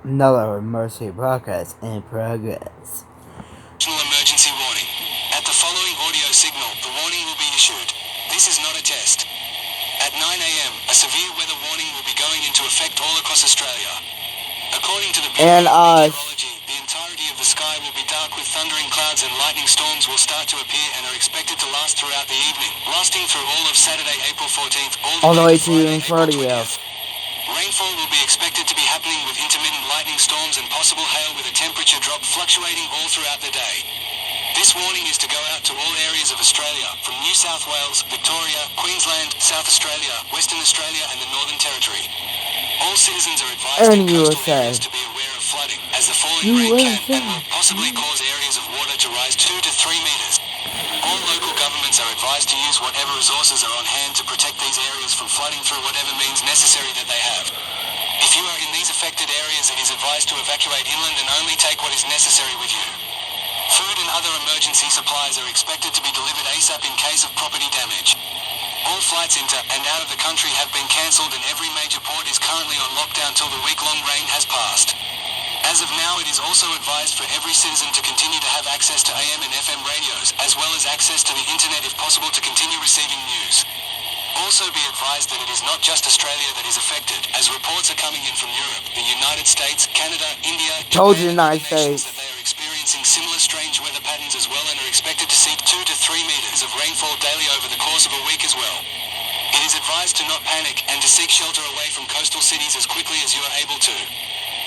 Another emergency broadcast in progress. National emergency warning. At the following audio signal, the warning will be issued. This is not a test. At 9 a.m., a severe weather warning will be going into effect all across Australia. According to the Bureau of Meteorology, the entirety of the sky will be dark with thundering clouds and lightning storms will start to appear and are expected to last throughout the evening, lasting through all of Saturday, April 14th, all the way to Friday, April 20th. Rainfall will be expected to be happening with intermittent lightning storms and possible hail with a temperature drop fluctuating all throughout the day. This warning is to go out to all areas of Australia, from New South Wales, Victoria, Queensland, South Australia, Western Australia and the Northern Territory. All citizens are advised in coastal areas to be aware of flooding, as the falling rain can and will possibly cause areas of water to rise 2 to 3 metres. All local governments are advised to use whatever resources are on hand to protect these areas from flooding through whatever means necessary that they have. If you are in these affected areas, it is advised to evacuate inland and only take what is necessary with you. Food and other emergency supplies are expected to be delivered ASAP in case of property damage. All flights into and out of the country have been cancelled and every major port is currently on lockdown till the week-long rain has passed. As of now, it is also advised for every citizen to continue to have access to AM and FM radios, as well as access to the internet if possible to continue receiving news. Also be advised that it is not just Australia that is affected, as reports are coming in from Europe, the United States, Canada, India, Japan and other nations that they are experiencing similar strange weather patterns as well and are expected to see 2 to 3 metres of rainfall daily over the course of a week as well. It is advised to not panic and to seek shelter away from coastal cities as quickly as you are able to.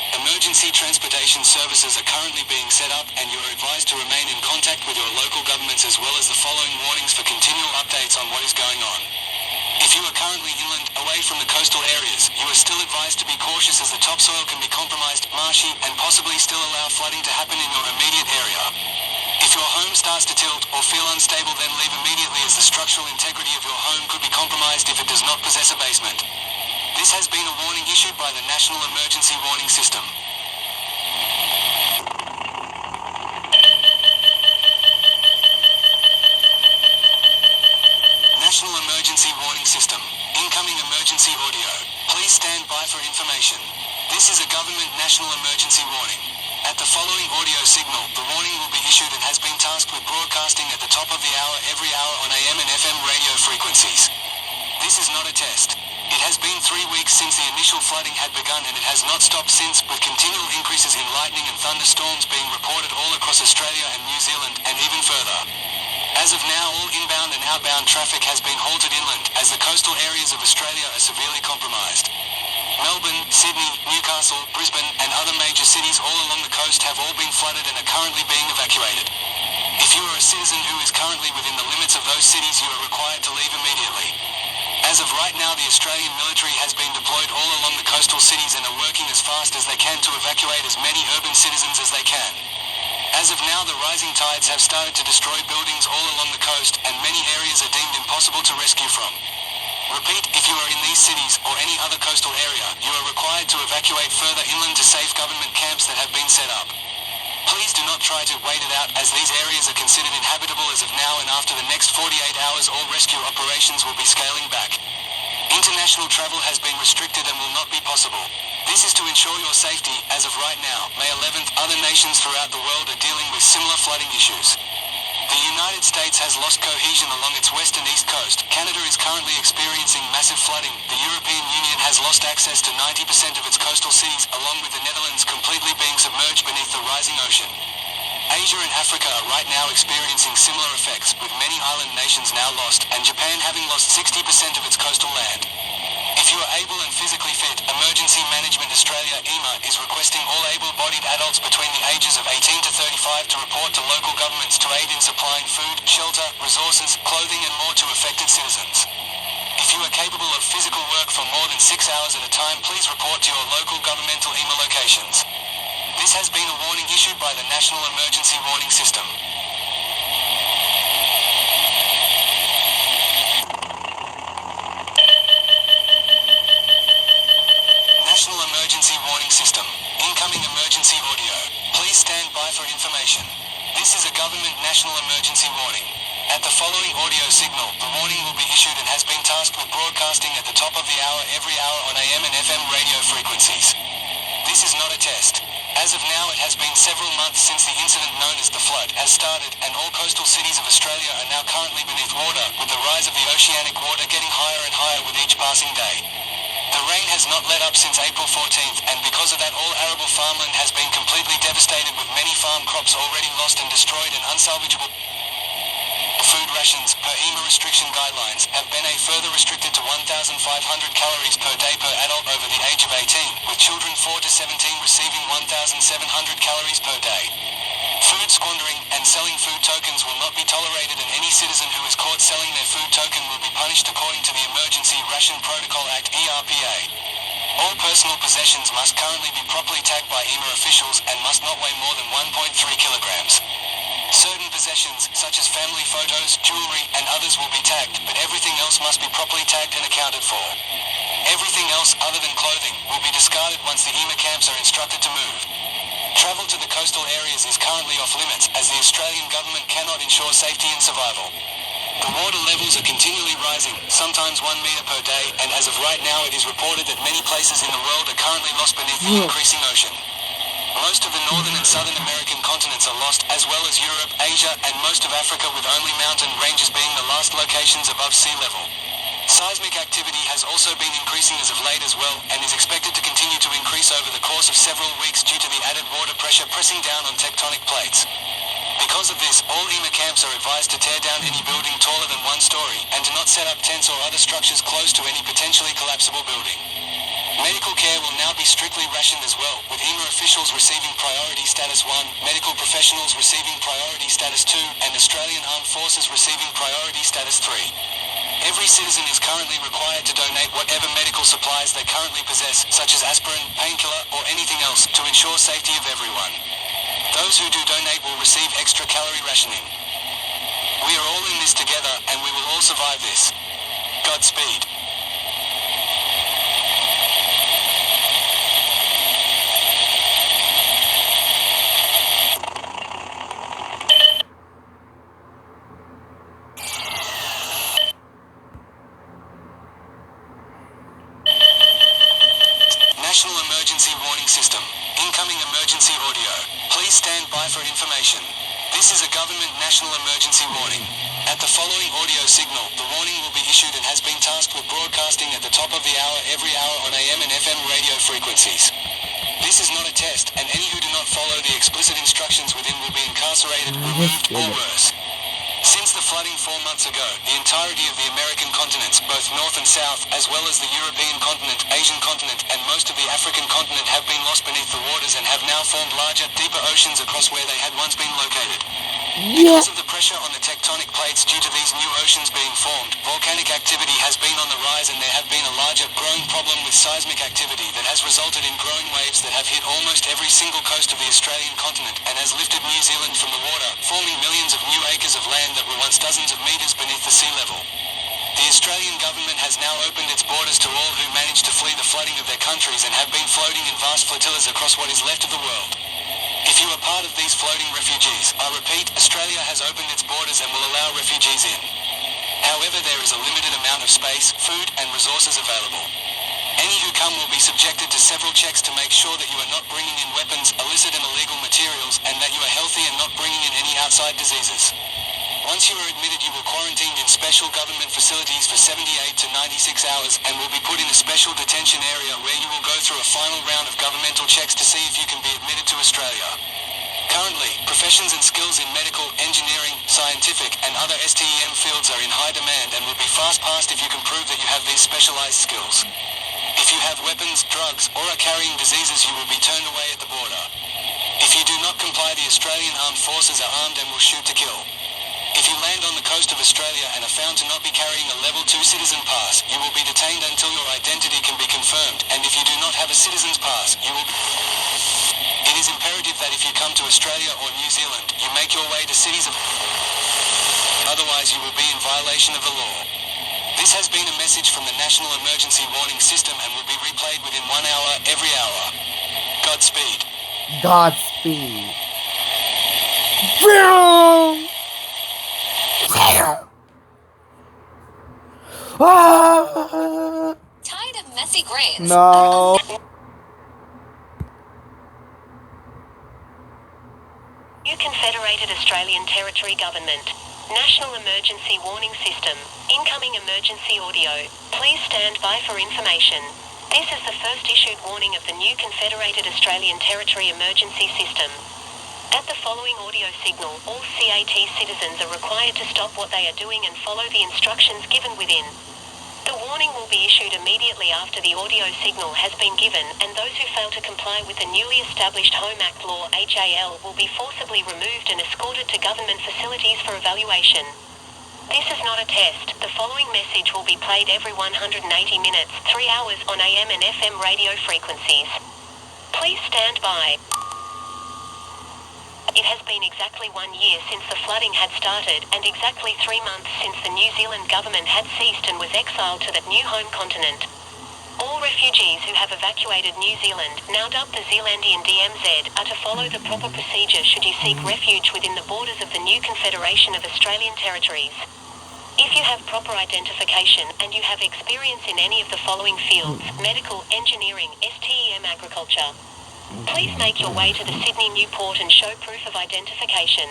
Emergency transportation services are currently being set up and you are advised to remain in contact with your local governments as well as the following warnings for continual updates on what is going on. If you are currently inland, away from the coastal areas, you are still advised to be cautious as the topsoil can be compromised, marshy, and possibly still allow flooding to happen in your immediate area. If your home starts to tilt or feel unstable, then leave immediately as the structural integrity of your home could be compromised if it does not possess a basement. This has been a warning issued by the National Emergency Warning System. National Emergency Warning System. Incoming emergency audio. Please stand by for information. This is a government national emergency warning. At the following audio signal, the warning will be issued and has been tasked with broadcasting at the top of the hour every hour on AM and FM radio frequencies. This is not a test. It has been 3 weeks since the initial flooding had begun and it has not stopped since, with continual increases in lightning and thunderstorms being reported all across Australia and New Zealand, and even further. As of now, all inbound and outbound traffic has been halted inland, as the coastal areas of Australia are severely compromised. Melbourne, Sydney, Newcastle, Brisbane, and other major cities all along the coast have all been flooded and are currently being evacuated. If you are a citizen who is currently within the limits of those cities, you are required to leave immediately. As of right now, the Australian military has been deployed all along the coastal cities and are working as fast as they can to evacuate as many urban citizens as they can. As of now, the rising tides have started to destroy buildings all along the coast, and many areas are deemed impossible to rescue from. Repeat, if you are in these cities or any other coastal area, you are required to evacuate further inland to safe government camps that have been set up. Please do not try to wait it out, as these areas are considered inhabitable as of now, and after the next 48 hours all rescue operations will be scaling back. International travel has been restricted and will not be possible. This is to ensure your safety. As of right now, May 11th, other nations throughout the world are dealing with similar flooding issues. The United States has lost cohesion along its west and east coast. Canada is currently experiencing massive flooding. The European Union has lost access to 90% of its coastal cities, along with the Netherlands completely being submerged beneath the rising ocean. Asia and Africa are right now experiencing similar effects, with many island nations now lost, and Japan having lost 60% of its coastal land. If you are able and physically fit, Emergency Management Australia (EMA) is requesting all able-bodied adults between the ages of 18 to 35 to report to local governments to aid in supplying food, shelter, resources, clothing and more to affected citizens. If you are capable of physical work for more than 6 hours at a time, please report to your local governmental EMA locations. This has been a warning issued by the National Emergency Warning System. National Emergency Warning System. Incoming emergency audio. Please stand by for information. This is a government national emergency warning. At the following audio signal, the warning will be issued and has been tasked with broadcasting at the top of the hour every hour on AM and FM radio frequencies. This is not a a test. As of now, it has been several months since the incident known as the flood has started, and all coastal cities of Australia are now currently beneath water, with the rise of the oceanic water getting higher and higher with each passing day. The rain has not let up since April 14th, and because of that, all arable farmland has been completely devastated, with many farm crops already lost and destroyed, and unsalvageable food rations, per EMA restriction guidelines, have been further restricted to 1,500 calories per day per adult over the age of 18, with children 4 to 17 receiving 1,700 calories per day. Food squandering and selling food tokens will not be tolerated, and any citizen who is caught selling their food token will be punished according to the Emergency Ration Protocol Act (ERPA). All personal possessions must currently be properly tagged by EMA officials and must not weigh more than 1.3 kilograms. Certain possessions, such as family photos, jewelry, and others will be tagged, but everything else must be properly tagged and accounted for. Everything else, other than clothing, will be discarded once the EMA camps are instructed to move. Travel to the coastal areas is currently off limits, as the Australian government cannot ensure safety and survival. The water levels are continually rising, sometimes 1 metre per day, and as of right now it is reported that many places in the world are currently lost beneath the increasing ocean. Most of the Northern and Southern American continents are lost, as well as Europe, Asia, and most of Africa, with only mountain ranges being the last locations above sea level. Seismic activity has also been increasing as of late as well, and is expected to continue to increase over the course of several weeks due to the added water pressure pressing down on tectonic plates. Because of this, all EMA camps are advised to tear down any building taller than 1 story, and to not set up tents or other structures close to any potentially collapsible building. Medical care will now be strictly rationed as well, with EMA officials receiving priority status 1, medical professionals receiving priority status 2, and Australian Armed Forces receiving priority status 3. Every citizen is currently required to donate whatever medical supplies they currently possess, such as aspirin, painkiller, or anything else, to ensure safety of everyone. Those who do donate will receive extra calorie rationing. We are all in this together, and we will all survive this. Godspeed. National Emergency Warning System. Incoming emergency audio. Please stand by for information. This is a government national emergency warning. At the following audio signal, the warning will be issued and has been tasked with broadcasting at the top of the hour every hour on AM and FM radio frequencies. This is not a test, and any who do not follow the explicit instructions within will be incarcerated, removed, or worse. Since the flooding 4 months ago, the entirety of the American continents, both North and South, as well as the European continent, Asian continent, and most of the African continent have been lost beneath the waters and have now formed larger, deeper oceans across where they had once been located. Because of the pressure on the tectonic plates due to these new oceans being formed, volcanic activity has been on the rise, and there have been a larger, growing problem with seismic activity that has resulted in growing waves that have hit almost every single coast of the Australian continent and has lifted New Zealand from the water, forming millions of new acres of land that were once dozens of meters beneath the sea level. The Australian government has now opened its borders to all who managed to flee the flooding of their countries and have been floating in vast flotillas across what is left of the world. If you are part of these floating refugees, I repeat, Australia has opened its borders and will allow refugees in. However, there is a limited amount of space, food, and resources available. Any who come will be subjected to several checks to make sure that you are not bringing in weapons, illicit and illegal materials, and that you are healthy and not bringing in any outside diseases. Once you are admitted, you will quarantine in special government facilities for 78 to 96 hours and will be put in a special detention area where you will go through a final round of governmental checks to see if you can be admitted to Australia. Currently, professions and skills in medical, engineering, scientific, and other STEM fields are in high demand and will be fast-passed if you can prove that you have these specialized skills. If you have weapons, drugs, or are carrying diseases, you will be turned away at the border. If you do not comply, the Australian Armed Forces are armed and will shoot to kill. If you land on the coast of Australia and are found to not be carrying a Level 2 citizen pass, you will be detained until your identity can be confirmed, and if you do not have a citizen's pass, you will be... It is imperative that if you come to Australia or New Zealand, you make your way to cities of... Otherwise, you will be in violation of the law. This has been a message from the National Emergency Warning System and will be replayed within 1 hour, every hour. Godspeed. Godspeed. Tired of messy grains? No. Confederated Australian Territory Government. National Emergency Warning System. Incoming emergency audio. Please stand by for information. This is the first issued warning of the new Confederated Australian Territory Emergency System. At the following audio signal, all CAT citizens are required to stop what they are doing and follow the instructions given within. The warning will be issued immediately after the audio signal has been given, and those who fail to comply with the newly established Home Act Law (HAL) will be forcibly removed and escorted to government facilities for evaluation. This is not a test. The following message will be played every 180 minutes, 3 hours on AM and FM radio frequencies. Please stand by. It has been exactly 1 year since the flooding had started, and exactly 3 months since the New Zealand government had ceased and was exiled to that new home continent. All refugees who have evacuated New Zealand, now dubbed the Zealandian DMZ, are to follow the proper procedure should you seek refuge within the borders of the new Confederation of Australian Territories. If you have proper identification, and you have experience in any of the following fields: medical, engineering, STEM, agriculture, please make your way to the Sydney Newport and show proof of identification.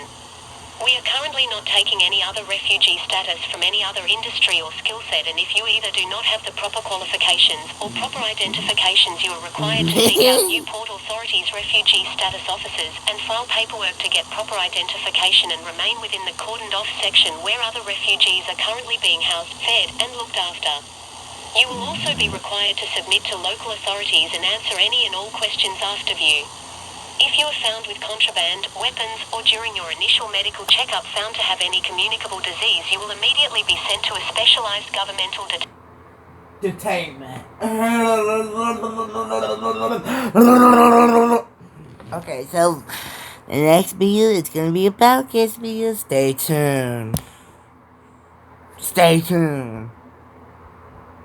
We are currently not taking any other refugee status from any other industry or skill set, and if you either do not have the proper qualifications or proper identifications, you are required to seek out Newport Authority's refugee status officers and file paperwork to get proper identification and remain within the cordoned-off section where other refugees are currently being housed, fed, and looked after. You will also be required to submit to local authorities and answer any and all questions asked of you. If you are found with contraband, weapons, or during your initial medical checkup found to have any communicable disease, you will immediately be sent to a specialised governmental Detainment. Okay, so the next video is gonna be a podcast video. Stay tuned. Stay tuned.